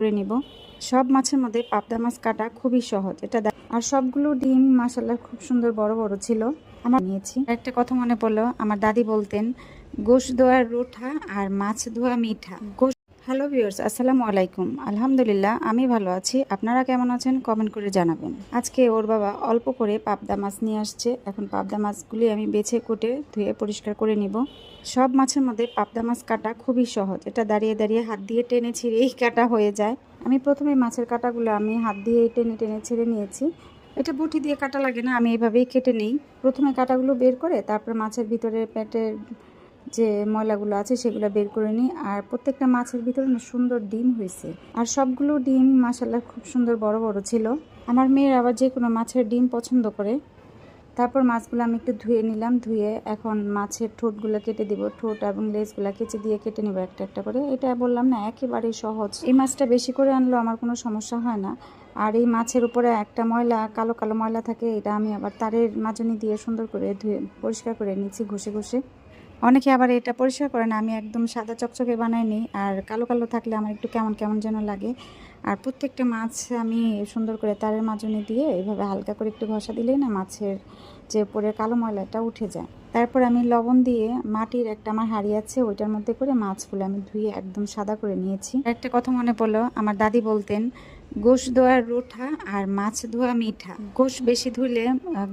করে নিব। সব মাছের মধ্যে পাবদা মাছ কাটা খুবই সহজ, এটা আর সবগুলো ডিম মাশাআল্লাহ খুব সুন্দর বড় বড় ছিল। আমার নিয়েছি একটা কথা মনে পড়লো, আমার দাদি বলতেন গোশ ধোয়া রুঠা আর মাছ ধোয়া মিঠা। হ্যালো ভিউয়ার্স, আসসালামু আলাইকুম। আলহামদুলিল্লাহ আমি ভালো আছি, আপনারা কেমন আছেন কমেন্ট করে জানাবেন। আজকে ওর বাবা অল্প করে পাবদা মাছ নিয়ে আসছে। এখন পাবদা মাছগুলি আমি বেছে কুটে ধুয়ে পরিষ্কার করে নিব। সব মাছের মধ্যে পাবদা মাছ কাটা খুবই সহজ, এটা দাঁড়িয়ে দাঁড়িয়ে হাত দিয়ে টেনে ছিঁড়েই কাটা হয়ে যায়। আমি প্রথমে মাছের কাটাগুলো আমি হাত দিয়ে টেনে টেনে ছেড়ে নিয়েছি। এটা বটি দিয়ে কাটা লাগে না, আমি এভাবেই কেটে নিই। প্রথমে কাটাগুলো বের করে তারপর মাছের ভিতরে পেটের যে ময়লাগুলো আছে সেগুলো বের করে নিই। আর প্রত্যেকটা মাছের ভিতরে না সুন্দর ডিম হয়েছে, আর সবগুলো ডিম মাশাআল্লাহ খুব সুন্দর বড় বড় ছিল। আমার মেয়ের আবার যে কোনো মাছের ডিম পছন্দ করে। তারপর মাছগুলো আমি একটু ধুয়ে নিলাম, ধুয়ে এখন মাছের ঠোঁটগুলো কেটে দিব। ঠোঁট এবং লেজগুলো কেচে দিয়ে কেটে নেবো একটা একটা করে। এটা বললাম না একেবারেই সহজ। এই মাছটা বেশি করে আনলেও আমার কোনো সমস্যা হয় না। আর এই মাছের উপরে একটা ময়লা, কালো কালো ময়লা থাকে, এটা আমি আবার তারের মাজনি দিয়ে সুন্দর করে ধুয়ে পরিষ্কার করে নিচ্ছি ঘষে ঘষে। অনেকে আবার এটা পরিষ্কার করে না, আমি একদম সাদা চকচকে বানাই নিই। আর কালো কালো থাকলে আমার একটু কেমন কেমন যেন লাগে। আর প্রত্যেকটা মাছ আমি সুন্দর করে তারের মাজনি দিয়ে এইভাবে হালকা করে একটু ঘষা দিলেই না মাছের যে উপরে কালো ময়লাটা উঠে যায়। তারপর আমি লবণ দিয়ে মাটির একটা আমার হাঁড়ি আছে, ওইটার মধ্যে করে মাছগুলো আমি ধুয়ে একদম সাদা করে নিয়েছি। একটা কথা মনে পড়লো, আমার দাদি বলতেন গোশ ধোয়া রুঠা আর মাছ ধোয়া মিঠা। গোশ বেশি ধুলে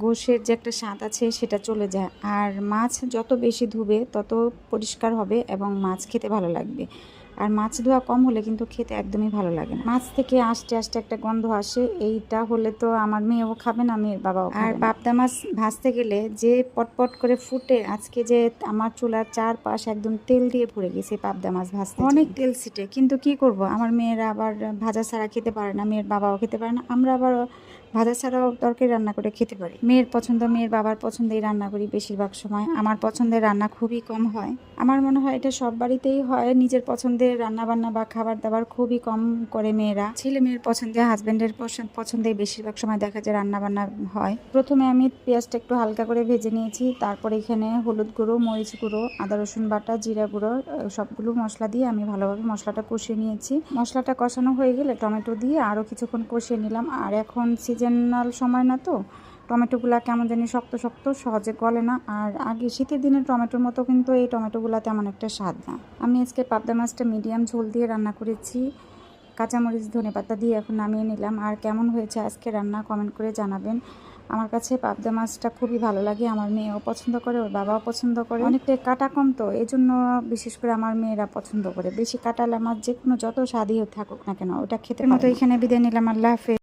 গোশের যে একটা স্বাদ আছে সেটা চলে যায়, আর মাছ যত বেশি ধুবে তত পরিষ্কার হবে এবং মাছ খেতে ভালো লাগবে। আর মাছ ধোয়া কম হলে কিন্তু খেতে একদমই ভালো লাগে না। মাছ থেকে আস্তে আস্তে একটা গন্ধ আসে, এইটা হলে তো আমার মেয়েও খাবে না, মেয়ের বাবাও খাবে না। আর পাবদা মাছ ভাজতে গেলে যে পটপট করে ফুটে, আজকে যে আমার চুলার চারপাশ একদম তেল দিয়ে ভরে গেছে পাবদা মাছ ভাজতে, অনেক তেল ছিটে। কিন্তু কি করব, আমার মেয়েরা আবার ভাজা ছাড়া খেতে পারে না, মেয়ের বাবাও খেতে পারে না। আমরা আবার ভাজা ছাড়াও তরকারি রান্না করে খেতে পারি। মেয়ের পছন্দ, মেয়ের বাবার পছন্দেই রান্না করি বেশিরভাগ সময়। আমার পছন্দের রান্না খুবই কম হয়। আমার মনে হয় এটা সব বাড়িতেই হয়, নিজের পছন্দের রান্না বান্না বা খাবার দাবার খুবই কম করে মেয়েরা। ছেলে মেয়ের পছন্দে, হাজবেন্ডের পছন্দে বেশিরভাগ সময় দেখা যায় রান্না বান্না হয়। প্রথমে আমি পেঁয়াজটা একটু হালকা করে ভেজে নিয়েছি, তারপরে এখানে হলুদ গুঁড়ো, মরিচ গুঁড়ো, আদা রসুন বাটা, জিরা গুঁড়ো সবগুলো মশলা দিয়ে আমি ভালোভাবে মশলাটা কষিয়ে নিয়েছি। মশলাটা কষানো হয়ে গেলে টমেটো দিয়ে আরও কিছুক্ষণ কষিয়ে নিলাম। আর এখন সিজনাল সময় না, তো টমেটোগুলা কেমন জানি শক্ত শক্ত, সহজে গলে না। আর আগে শীতের দিনের টমেটোর মতো কিন্তু এই টমেটোগুলা তেমন একটা স্বাদ না। আমি আজকে পাবদা মাছটা মিডিয়াম ঝোল দিয়ে রান্না করেছি, কাঁচামরিচ ধনেপাতা দিয়ে এখন নামিয়ে নিলাম। আর কেমন হয়েছে আজকে রান্না কমেন্ট করে জানাবেন। আমার কাছে পাবদা মাছটা খুবই ভালো লাগে, আমার মেয়েও পছন্দ করে, ওর বাবাও পছন্দ করে। অনেকটা কাটা কম তো, এই জন্য বিশেষ করে আমার মেয়েরা পছন্দ করে। বেশি কাটালে মাছ যে কোনো যত স্বাদই থাকুক না কেন ওটা খেতে মতো। এখানে বিদায় নিলাম, আল্লাহ হাফেজ।